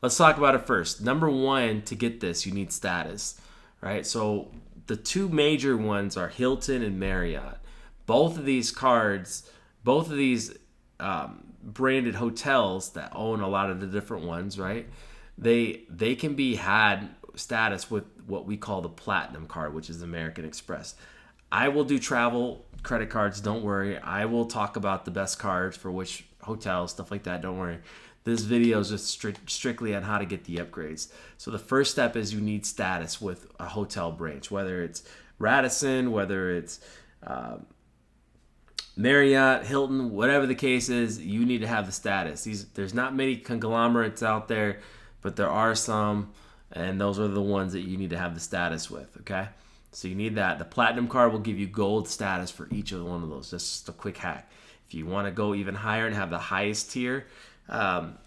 let's talk about it first. Number one, to get this, you need status, right? So the two major ones are Hilton and Marriott. Both of these cards, both of these branded hotels that own a lot of the different ones, right? They can be had status with what we call the platinum card, which is American Express. I will do travel credit cards, don't worry. I will talk about the best cards for which hotels, stuff like that, don't worry. This video is just strictly on how to get the upgrades. So the first step is you need status with a hotel branch, whether it's Radisson, whether it's Marriott, Hilton, whatever the case is, you need to have the status. There's not many conglomerates out there, but there are some, and those are the ones that you need to have the status with, okay? So you need that. The platinum card will give you gold status for each of one of those. That's just a quick hack. If you want to go even higher and have the highest tier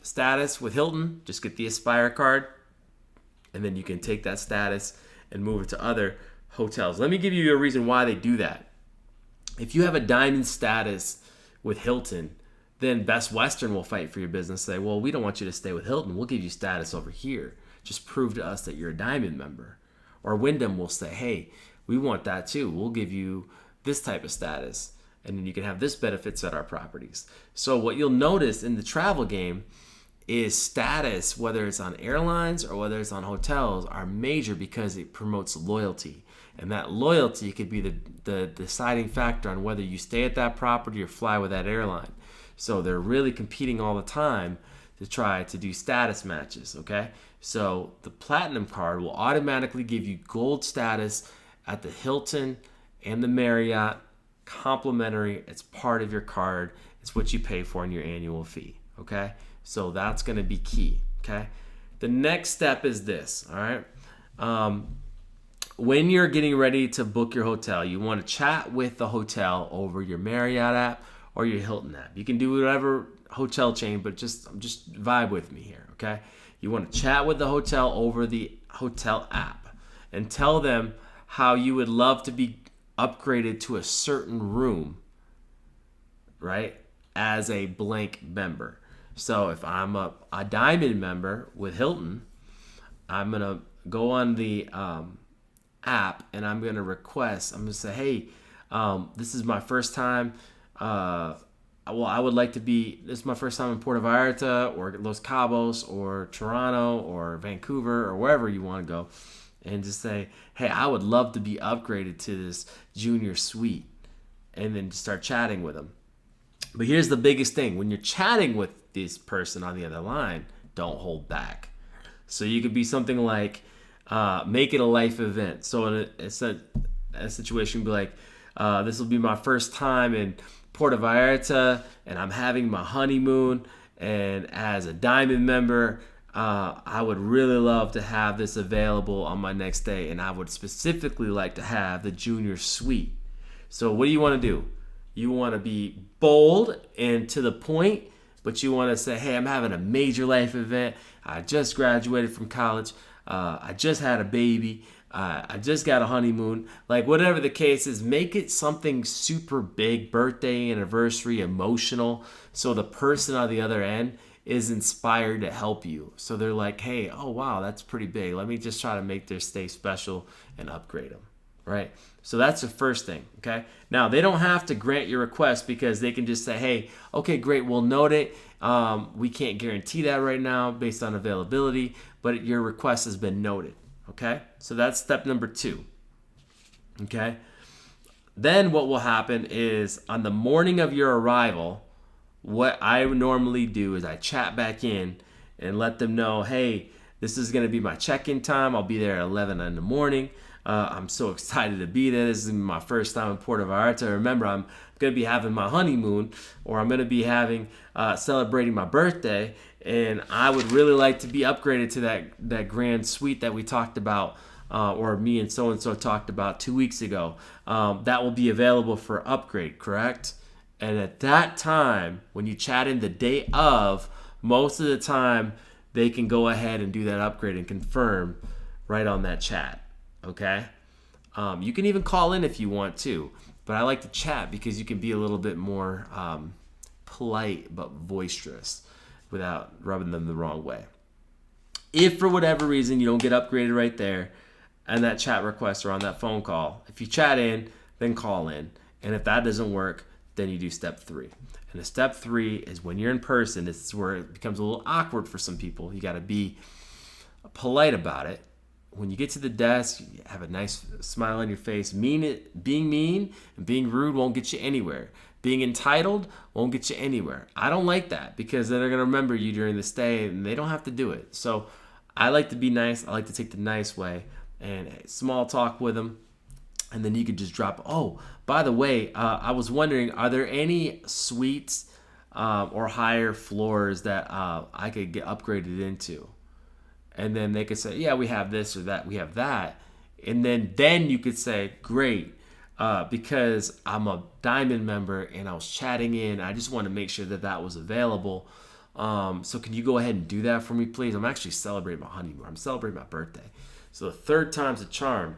status with Hilton, just get the Aspire card, and then you can take that status and move it to other hotels. Let me give you a reason why they do that. If you have a diamond status with Hilton, then Best Western will fight for your business, say, well, we don't want you to stay with Hilton. We'll give you status over here. Just prove to us that you're a diamond member. Or Wyndham will say, hey, we want that too. We'll give you this type of status. And then you can have this benefits at our properties. So what you'll notice in the travel game is status, whether it's on airlines or whether it's on hotels, are major because it promotes loyalty. And that loyalty could be the deciding factor on whether you stay at that property or fly with that airline. So they're really competing all the time to try to do status matches, okay? So the platinum card will automatically give you gold status at the Hilton and the Marriott, complimentary. It's part of your card. It's what you pay for in your annual fee, okay? So that's going to be key, okay? The next step is this, all right? When you're getting ready to book your hotel, you want to chat with the hotel over your Marriott app or your Hilton app. You can do whatever hotel chain, but just vibe with me here, okay? You want to chat with the hotel over the hotel app and tell them how you would love to be upgraded to a certain room, right, as a blank member. So if I'm a diamond member with Hilton, I'm going to go on the app and I'm going to request, I'm going to say, hey, this is my first time. I would like to be, this is my first time in Puerto Vallarta or Los Cabos or Toronto or Vancouver or wherever you want to go, and just say, hey, I would love to be upgraded to this junior suite, and then start chatting with them. But here's the biggest thing. When you're chatting with this person on the other line, don't hold back. So you could be something like, make it a life event. So in a situation, be like, this will be my first time in Puerto Vallarta, and I'm having my honeymoon, and as a diamond member, I would really love to have this available on my next day, and I would specifically like to have the junior suite. So what do you want to do? You want to be bold and to the point, but you want to say, hey, I'm having a major life event. I just graduated from college. I just had a baby. I just got a honeymoon. Like, whatever the case is, make it something super big, birthday, anniversary, emotional, so the person on the other end is inspired to help you. So they're like, hey, oh wow, that's pretty big. Let me just try to make their stay special and upgrade them, right? So that's the first thing, okay? Now, they don't have to grant your request, because they can just say, hey, okay, great, we'll note it. We can't guarantee that right now based on availability, but your request has been noted. Okay, so that's step number 2. Okay, then what will happen is on the morning of your arrival, what I normally do is I chat back in and let them know, hey, this is going to be my check-in time. I'll be there at 11 in the morning. I'm so excited to be there. This is my first time in Puerto Vallarta. Remember, I'm going to be having my honeymoon, or I'm going to be having celebrating my birthday, and I would really like to be upgraded to that grand suite that we talked about, or me and so-and-so talked about 2 weeks ago. That will be available for upgrade, correct? And at that time, when you chat in the day of, most of the time, they can go ahead and do that upgrade and confirm right on that chat. Okay, you can even call in if you want to, but I like to chat because you can be a little bit more polite but boisterous without rubbing them the wrong way. If for whatever reason you don't get upgraded right there and that chat request or on that phone call, if you chat in, then call in. And if that doesn't work, then you do step 3. And the step 3 is when you're in person, this is where it becomes a little awkward for some people. You got to be polite about it. When you get to the desk, you have a nice smile on your face. Being mean and being rude won't get you anywhere. Being entitled won't get you anywhere. I don't like that because then they're going to remember you during the stay and they don't have to do it. So I like to be nice. I like to take the nice way and small talk with them. And then you could just drop, oh, by the way, I was wondering, are there any suites or higher floors that I could get upgraded into? And then they could say, yeah, we have this or that, we have that. And then you could say, great, because I'm a Diamond member and I was chatting in, I just want to make sure that that was available. So can you go ahead and do that for me, please? I'm actually celebrating my honeymoon. I'm celebrating my birthday. So the 3rd time's a charm.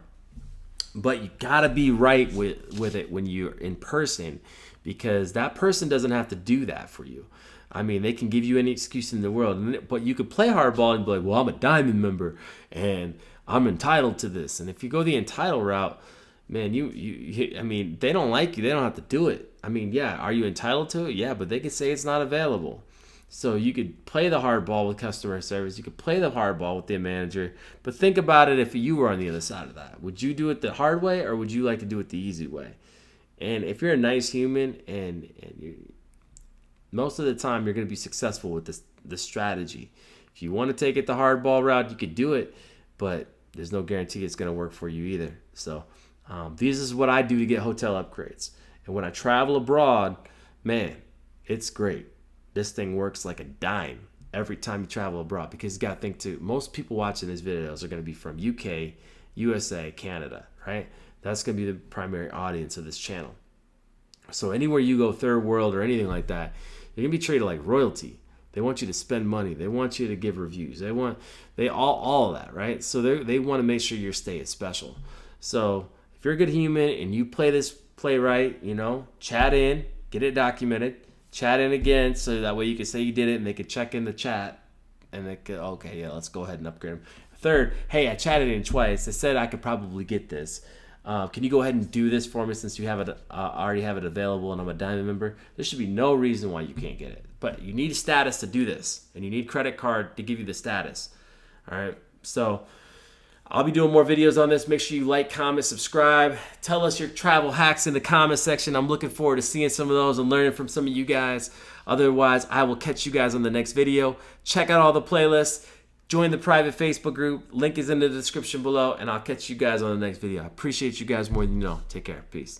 But you gotta be right with it when you're in person, because that person doesn't have to do that for you. I mean, they can give you any excuse in the world, but you could play hardball and be like, well, I'm a Diamond member and I'm entitled to this. And if you go the entitled route, man, I mean, they don't like you. They don't have to do it. I mean, yeah, are you entitled to it? Yeah, but they could say it's not available. So you could play the hardball with customer service. You could play the hardball with the manager. But think about it if you were on the other side of that. Would you do it the hard way or would you like to do it the easy way? And if you're a nice human and you, most of the time you're going to be successful with this strategy. If you want to take it the hardball route, you could do it, but there's no guarantee it's going to work for you either. So this is what I do to get hotel upgrades. And when I travel abroad, man, it's great. This thing works like a dime every time you travel abroad, because you got to think too, most people watching these videos are going to be from UK, USA, Canada, right? That's going to be the primary audience of this channel. So anywhere you go, third world or anything like that, you're going to be treated like royalty. They want you to spend money. They want you to give reviews. They all of that, right? So they want to make sure your stay is special. So if you're a good human and you play right, chat in, get it documented, chat in again, so that way you can say you did it and they could check in the chat and they could, okay, yeah, let's go ahead and upgrade them. Third, hey, I chatted in twice. They said I could probably get this. Can you go ahead and do this for me since you have it already have it available and I'm a Diamond member? There should be no reason why you can't get it. But you need a status to do this, and you need credit card to give you the status. All right, so I'll be doing more videos on this. Make sure you like, comment, subscribe. Tell us your travel hacks in the comment section. I'm looking forward to seeing some of those and learning from some of you guys. Otherwise, I will catch you guys on the next video. Check out all the playlists. Join the private Facebook group. Link is in the description below, and I'll catch you guys on the next video. I appreciate you guys more than you know. Take care. Peace.